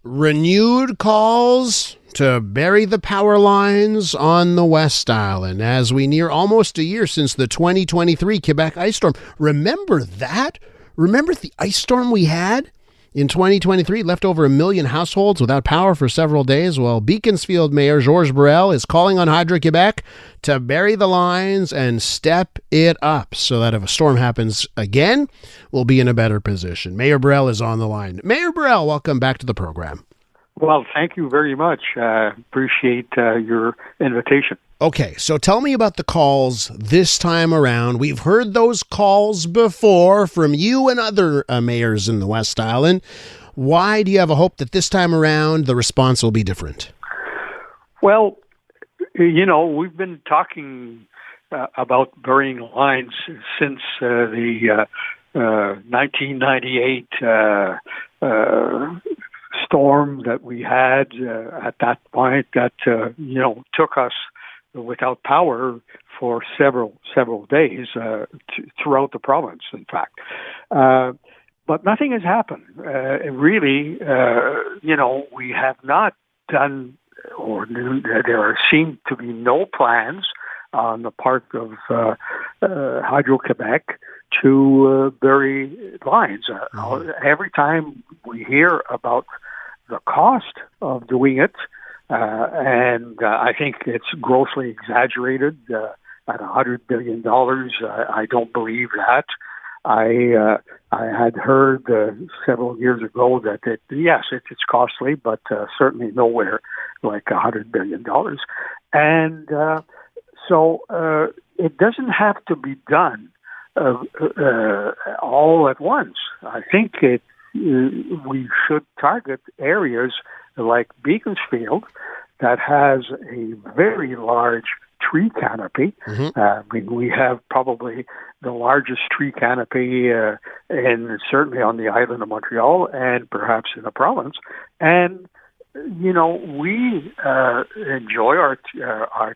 renewed calls to bury the power lines on the West Island as we near almost a year since the 2023 Quebec ice storm. Remember that? Remember the ice storm we had in 2023? Left over 1 million households without power for several days. Well, Beaconsfield Mayor Georges Bourelle is calling on Hydro-Quebec to bury the lines and step it up so that if a storm happens again, we'll be in a better position. Mayor Bourelle is on the line. Mayor Bourelle, welcome back to the program. Well, thank you very much. Appreciate your invitation. Okay, so tell me about the calls this time around. We've heard those calls before from you and other mayors in the West Island. Why do you have a hope that this time around the response will be different? Well, we've been talking about burying lines since the 1998 storm that we had at that point that took us without power for several days throughout the province, in fact. But nothing has happened. Really, we have not done, or there seem to be no plans on the part of Hydro-Quebec to bury lines. Every time we hear about the cost of doing it, and I think it's grossly exaggerated at $100 billion. I don't believe that. I had heard several years ago that it's costly, but certainly nowhere like $100 billion. And so it doesn't have to be done all at once. I think we should target areas like Beaconsfield that has a very large tree canopy. We have probably the largest tree canopy and certainly on the island of Montreal and perhaps in the province. And we enjoy our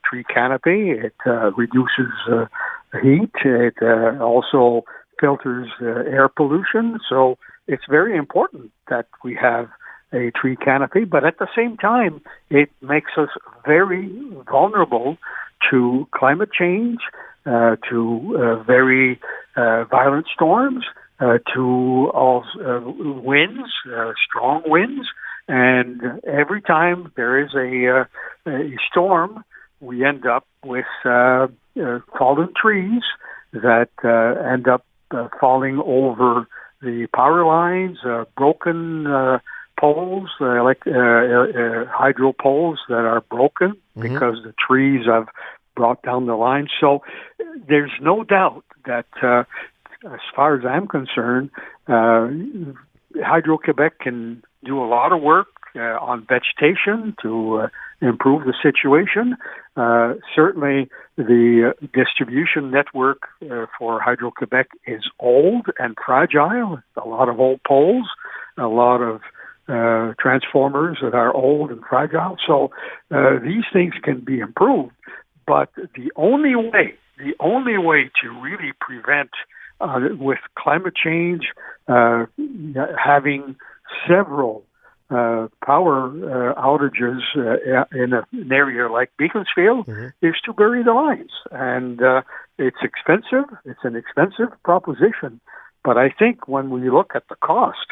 tree canopy. It reduces heat. It also filters air pollution. So it's very important that we have a tree canopy, but at the same time, it makes us very vulnerable to climate change, to very violent storms, to all winds, strong winds. And every time there is a storm, we end up with fallen trees that end up falling over the power lines, broken poles, like hydro poles that are broken because the trees have brought down the line. So there's no doubt that, as far as I'm concerned, Hydro-Quebec can do a lot of work on vegetation to improve the situation. Certainly, the distribution network for Hydro-Quebec is old and fragile. A lot of old poles, a lot of transformers that are old and fragile. So these things can be improved. But the only way to really prevent with climate change having several power outages in an area like Beaconsfield is to bury the lines. And it's expensive. It's an expensive proposition. But I think when we look at the cost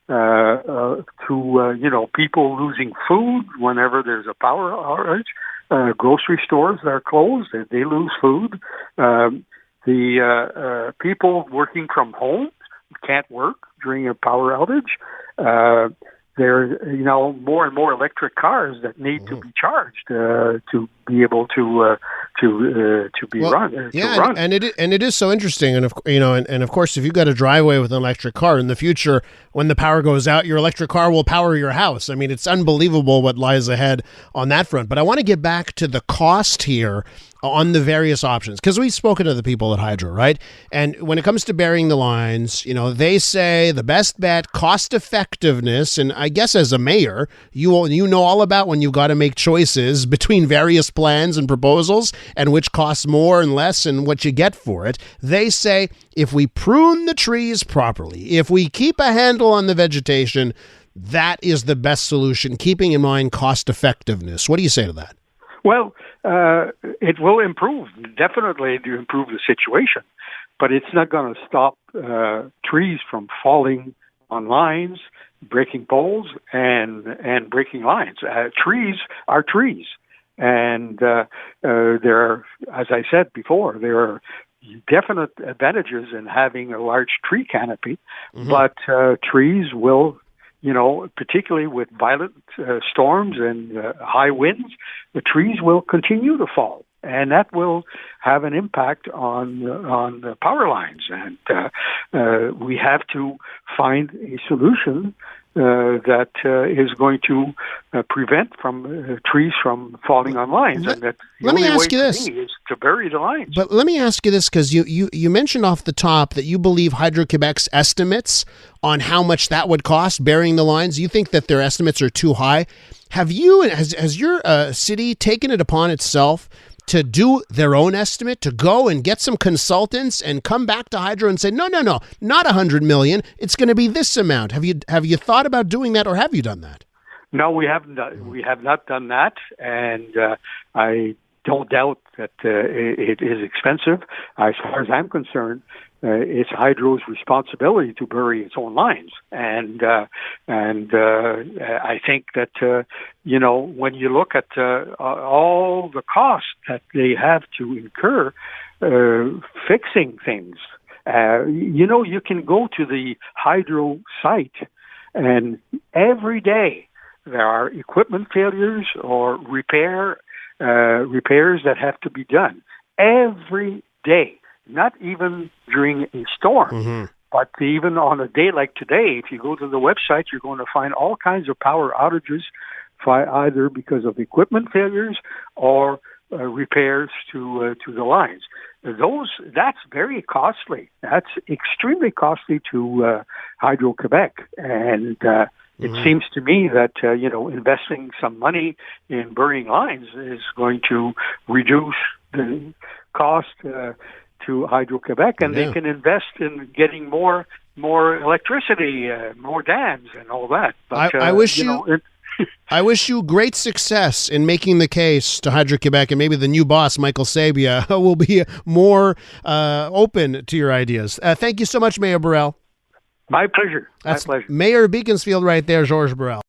to people losing food whenever there's a power outage, grocery stores that are closed, they lose food. The people working from home can't work during a power outage. There are more and more electric cars that need to be charged to be able to run. And it is so interesting, and of course, if you've got a driveway with an electric car in the future, when the power goes out, your electric car will power your house. I mean, it's unbelievable what lies ahead on that front. But I want to get back to the cost here on the various options, because we've spoken to the people at Hydro, right? And when it comes to burying the lines, they say the best bet, cost effectiveness, and I guess as a mayor, you know all about when you've got to make choices between various plans and proposals and which costs more and less and what you get for it. They say if we prune the trees properly, if we keep a handle on the vegetation, that is the best solution, keeping in mind cost effectiveness. What do you say to that? Well, it will definitely improve the situation, but it's not going to stop trees from falling on lines, breaking poles, and breaking lines. Trees are trees. And there are, as I said before, there are definite advantages in having a large tree canopy, but trees will, particularly with violent storms and high winds, the trees will continue to fall, and that will have an impact on the power lines. And we have to find a solution that is going to prevent trees from falling on lines. And that the let me only ask way you to this. me is to bury the lines. But let me ask you this, because you mentioned off the top that you believe Hydro-Quebec's estimates on how much that would cost burying the lines, you think that their estimates are too high. Has your city taken it upon itself to do their own estimate, to go and get some consultants and come back to Hydro and say, no, not $100 million. It's going to be this amount. Have you thought about doing that, or have you done that? No, we haven't. We have not done that, and I don't doubt that it is expensive. As far as I'm concerned, it's Hydro's responsibility to bury its own lines, and I think that when you look at all the costs that they have to incur fixing things, you can go to the Hydro site, and every day there are equipment failures or repairs that have to be done every day. Not even during a storm, but even on a day like today, if you go to the website, you're going to find all kinds of power outages, either because of equipment failures or repairs to the lines. That's very costly. That's extremely costly to Hydro-Quebec, and it seems to me that investing some money in burying lines is going to reduce the cost to Hydro-Quebec, and they can invest in getting more electricity, more dams, and all that. But I wish I wish you great success in making the case to Hydro-Quebec, and maybe the new boss, Michael Sabia, will be more open to your ideas. Thank you so much, Mayor Bourelle. My pleasure. That's Mayor Beaconsfield right there, Georges Bourelle.